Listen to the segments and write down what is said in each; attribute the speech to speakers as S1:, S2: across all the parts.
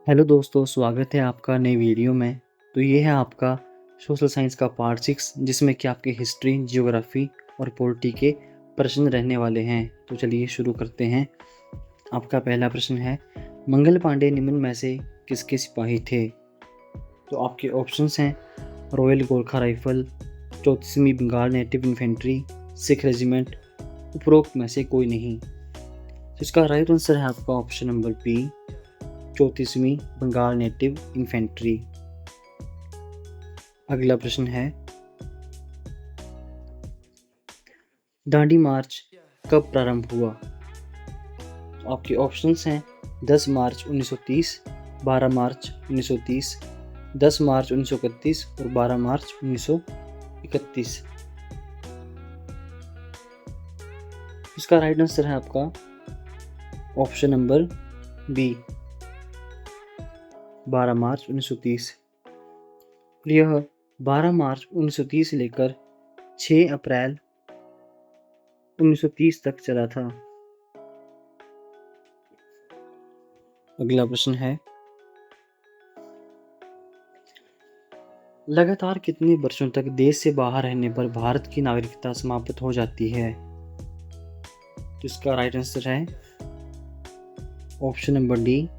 S1: Hello दोस्तों, स्वागत है आपका नई वीडियो में। तो ये है आपका सोशल साइंस का पार्ट 6, जिसमें कि आपके हिस्ट्री, जियोग्राफी और पॉलिटी के प्रश्न रहने वाले हैं। तो चलिए शुरू करते हैं। आपका पहला प्रश्न है, मंगल पांडे निम्न में से किसके सिपाही थे? तो आपके ऑप्शंस हैं रॉयल गोरखा राइफल, 34वीं Bengal native infantry, Sikh regiment, उपरोक्त में से कोई नहीं। तो इसका राइट आंसर है आपका ऑप्शन नंबर बी, 34वीं बंगाल नेटिव इन्फेंट्री। अगला प्रश्न है, दांडी मार्च कब प्रारंभ हुआ? तो आपके ऑप्शंस हैं 10 मार्च 1930, 12 मार्च 1930, 10 मार्च 1931 और 12 मार्च 1931। इसका राइट आंसर है आपका ऑप्शन नंबर बी, 12 मार्च 1930। यह 12 मार्च 1930 से लेकर 6 अप्रैल 1930 तक चला था। अगला प्रश्न है, लगातार कितने वर्षों तक देश से बाहर रहने पर भारत की नागरिकता समाप्त हो जाती है? तो इसका राइट आंसर है ऑप्शन नंबर डी,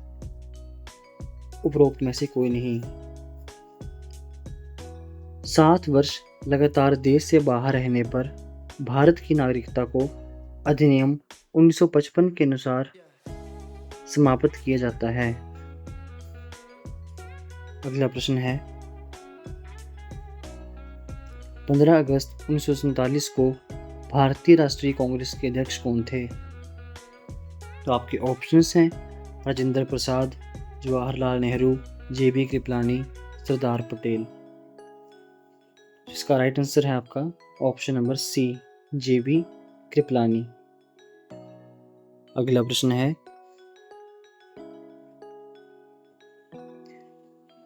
S1: उपरोक्त में से कोई नहीं। 7 वर्ष लगातार देश से बाहर रहने पर भारत की नागरिकता को अधिनियम 1955 के अनुसार समाप्त किया जाता है। अगला प्रश्न है, 15 अगस्त 1947 को भारतीय राष्ट्रीय कांग्रेस के अध्यक्ष कौन थे? तो आपके ऑप्शंस हैं राजेंद्र प्रसाद, जवाहरलाल नेहरू, जेबी कृपलानी, सरदार पटेल। इसका राइट आंसर है आपका ऑप्शन नंबर सी, जेबी कृपलानी। अगला प्रश्न है,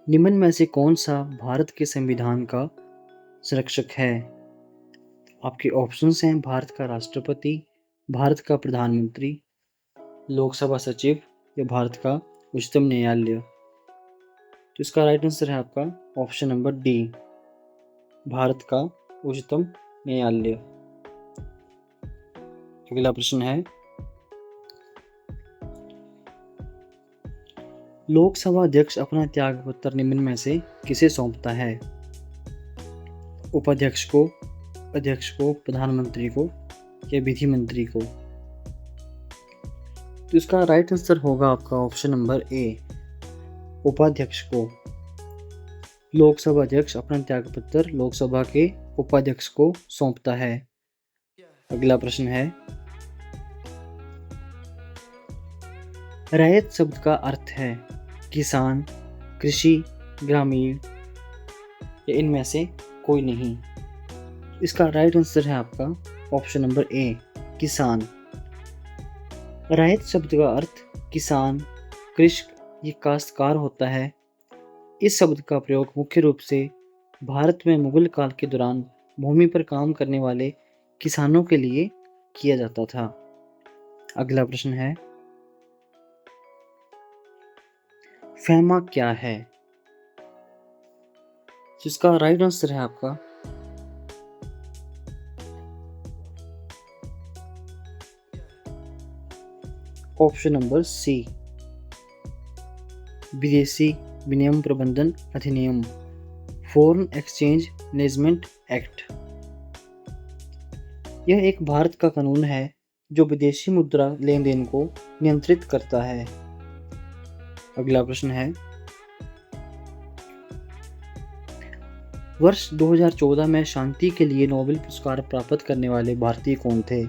S1: निम्न में से कौन सा भारत के संविधान का संरक्षक है? आपके ऑप्शंस हैं भारत का राष्ट्रपति, भारत का प्रधानमंत्री, लोकसभा सचिव या भारत का उच्चतम न्यायालय। तो इसका राइट आंसर है आपका ऑप्शन नंबर डी, भारत का उच्चतम न्यायालय। अगला प्रश्न है, लोकसभा अध्यक्ष अपना त्यागपत्र निम्न में से किसे सौंपता है? उपाध्यक्ष को, अध्यक्ष को, प्रधानमंत्री को या विधि मंत्री को? तो इसका राइट आंसर होगा आपका ऑप्शन नंबर ए, उपाध्यक्ष को। लोकसभा अध्यक्ष अपना त्यागपत्र लोकसभा के उपाध्यक्ष को सौंपता है। अगला प्रश्न है, रैयत शब्द का अर्थ है किसान, कृषि, ग्रामीण या इनमें से कोई नहीं। इसका राइट आंसर है आपका ऑप्शन नंबर ए, किसान। रैयत शब्द का अर्थ किसान, कृषक या काश्तकार होता है। इस शब्द का प्रयोग मुख्य रूप से भारत में मुगल काल के दौरान भूमि पर काम करने वाले किसानों के लिए किया जाता था। अगला प्रश्न है, फैमा क्या है? जिसका राइट आंसर है आपका ऑप्शन नंबर सी, विदेशी विनिमय प्रबंधन अधिनियम, फॉरेन एक्सचेंज मैनेजमेंट एक्ट। यह एक भारत का कानून है जो विदेशी मुद्रा लेन देन को नियंत्रित करता है। अगला प्रश्न है, वर्ष 2014 में शांति के लिए नोबेल पुरस्कार प्राप्त करने वाले भारतीय कौन थे?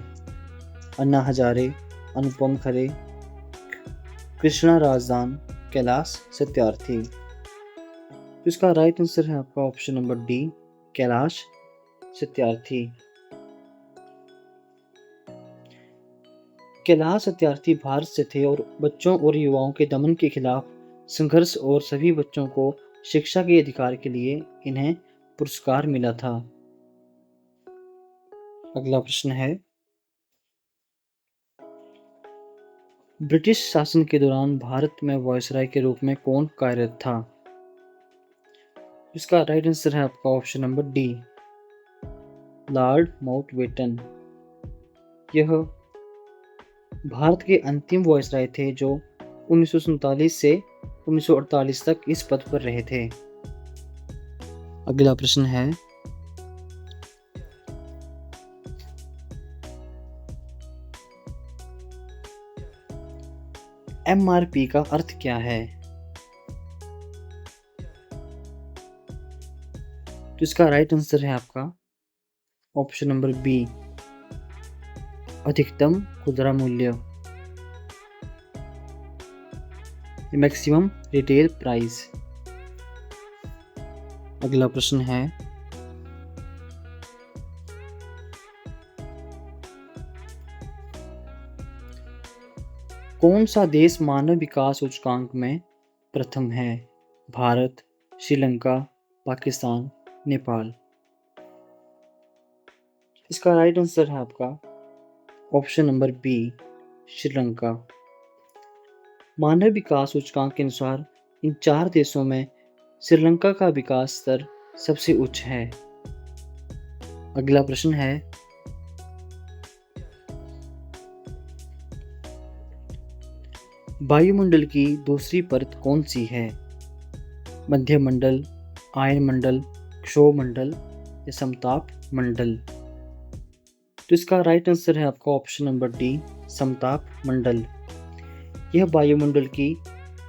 S1: अन्ना हजारे, अनुपम खरे, कृष्णा राजदान, कैलाश सत्यार्थी। इसका राइट आंसर है आपका option number D, Kailash Satyarthi. Kailash Satyarthi Bharat से थे और बच्चों और युवाओं के दमन के खिलाफ संघर्ष और सभी बच्चों को शिक्षा के अधिकार के लिए इन्हें पुरस्कार मिला था। अगला प्रश्न है, ब्रिटिश शासन के दौरान भारत में वायसराय के रूप में कौन कार्यरत था? इसका राइट आंसर है आपका option number D, Lord Mountbatten. यह भारत के अंतिम वायसराय थे जो 1947 से 1948 तक इस पद पर रहे थे। अगला प्रश्न है, MRP का अर्थ क्या है? तो इसका राइट आंसर है आपका ऑप्शन नंबर बी, अधिकतम खुदरा मूल्य, मैक्सिमम रिटेल प्राइस। अगला प्रश्न है, कौन सा देश मानव विकास सूचकांक में प्रथम है? भारत, श्रीलंका, पाकिस्तान, नेपाल। इसका राइट आंसर है आपका ऑप्शन नंबर बी, श्रीलंका। मानव विकास सूचकांक के अनुसार इन 4 देशों में श्रीलंका का विकास स्तर सबसे उच्च है। अगला प्रश्न है, वायुमंडल की दूसरी परत कौन सी है? मध्य मंडल, आयन मंडल, क्षोभ मंडल या समताप मंडल। तो इसका राइट आंसर है आपका ऑप्शन नंबर डी, समताप मंडल। यह वायुमंडल की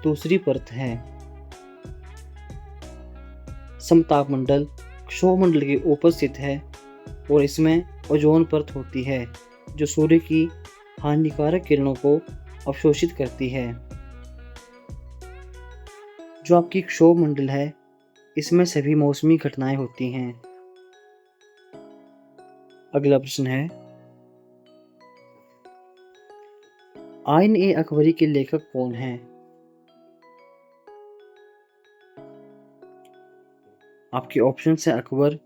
S1: दूसरी परत है। समताप मंडल क्षोभ मंडल के ऊपर स्थित है और इसमें ओजोन परत होती है जो सूर्य की हानिकारक किरणों को अवशोषित करती है। जो आपकी क्षोभ मंडल है इसमें सभी मौसमी घटनाएं होती हैं। अगला प्रश्न है, आइन ए अकबरी के लेखक कौन हैं? आपके ऑप्शन है अकबर,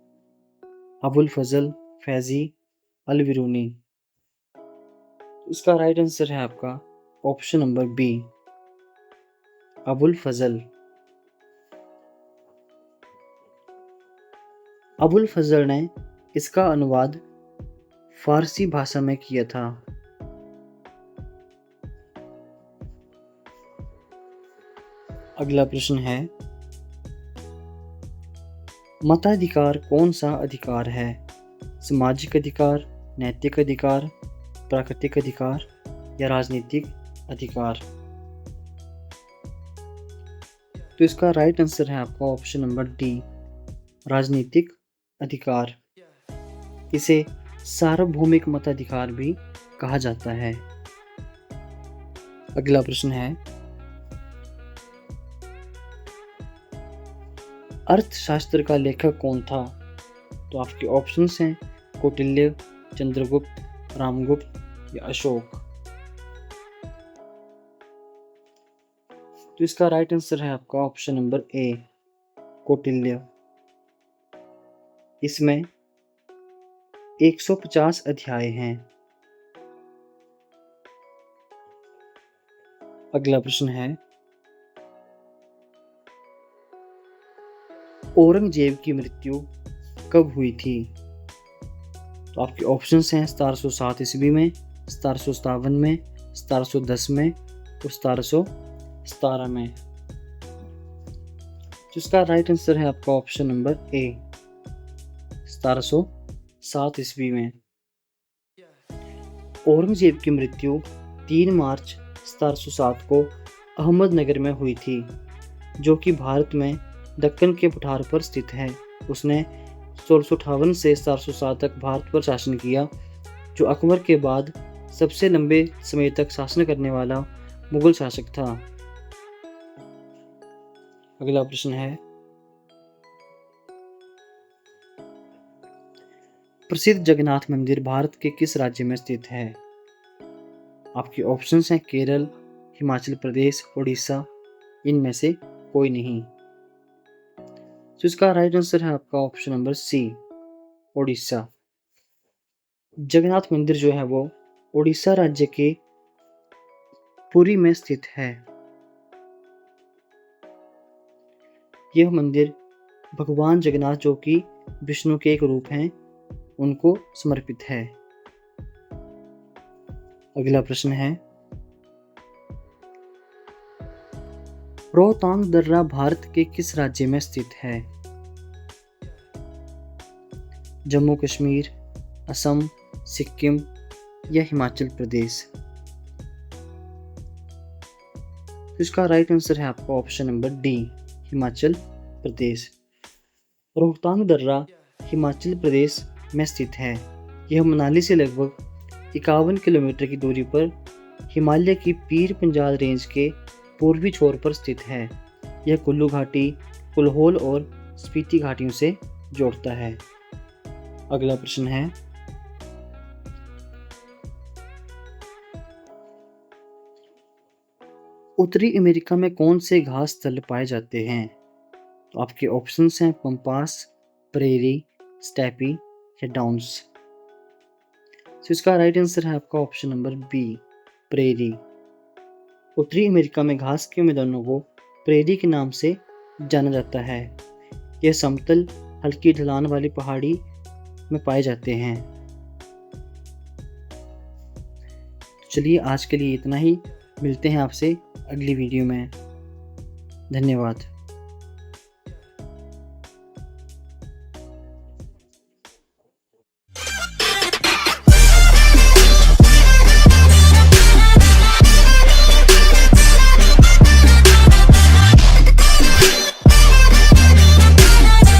S1: अबुल फजल, फैजी, अल बिरूनी। इसका राइट आंसर है आपका ऑप्शन नंबर बी, अबुल फजल। अबुल फजल ने इसका अनुवाद फारसी भाषा में किया था। अगला प्रश्न है, मताधिकार कौन सा अधिकार है? सामाजिक अधिकार, नैतिक अधिकार, प्राकृतिक अधिकार या राजनीतिक अधिकार। तो इसका राइट आंसर है आपका ऑप्शन नंबर डी, राजनीतिक अधिकार। इसे सार्वभौमिक मताधिकार भी कहा जाता है। अगला प्रश्न है, अर्थशास्त्र का लेखक कौन था? तो आपके ऑप्शंस हैं कौटिल्य, चंद्रगुप्त, रामगुप्त या अशोक। तो इसका राइट आंसर है आपका ऑप्शन नंबर ए, कौटिल्य। इसमें 150 अध्याय हैं। अगला प्रश्न है, औरंगजेब की मृत्यु कब हुई थी? तो आपके ऑप्शंस हैं 1707 ईस्वी में, 1757 में, 1710 में और 1717 में। जिसका राइट आंसर है आपका ऑप्शन नंबर ए, 1707 ईस्वी में। औरंगजेब की मृत्यु 3 मार्च 1707 को अहमदनगर में हुई थी, जो कि भारत में दक्कन के पठार पर स्थित है। उसने 1658 से 1707 तक भारत पर शासन किया, जो अकबर के बाद सबसे लंबे समय तक शासन करने वाला मुगल शासक था। अगला प्रश्न है, प्रसिद्ध जगन्नाथ मंदिर भारत के किस राज्य में स्थित है? आपके ऑप्शंस हैं केरल, हिमाचल प्रदेश, उड़ीसा, इनमें से कोई नहीं। तो इसका राइट आंसर है आपका option number C, Orissa. Jagannath मंदिर जो है वो उड़ीसा राज्य के पुरी में स्थित है। यह मंदिर भगवान जगन्नाथ, जो कि विष्णु के एक रूप हैं, उनको समर्पित है। अगला प्रश्न है, रोहतांग दर्रा भारत के किस राज्य में स्थित है? जम्मू कश्मीर, असम, सिक्किम या हिमाचल प्रदेश? तो इसका राइट आंसर है आपका option number D, Himachal Pradesh. Rohtang दर्रा हिमाचल प्रदेश में स्थित है। यह मनाली से लगभग 51 किलोमीटर की दूरी पर हिमालय की पीर पंजाल रेंज के पूर्वी छोर पर स्थित है। यह कुल्लू घाटी, कुलहोल और स्पीति घाटियों से जोड़ता है। अगला प्रश्न है, उत्तरी अमेरिका में कौन से घास स्थल पाए जाते हैं? तो आपके ऑप्शंस हैं पंपास, प्रेरी, स्टेपी या डाउन्स। तो इसका राइट आंसर है आपका ऑप्शन नंबर बी, प्रेरी। उत्तरी अमेरिका में घास के मैदानों को प्रेरी के नाम से जाना जाता है। यह समतल, हल्की ढलान वाली पहाड़ी में पाए जाते हैं। तो चलिए आज के लिए इतना ही, मिलते हैं आपसे अगली वीडियो में। धन्यवाद।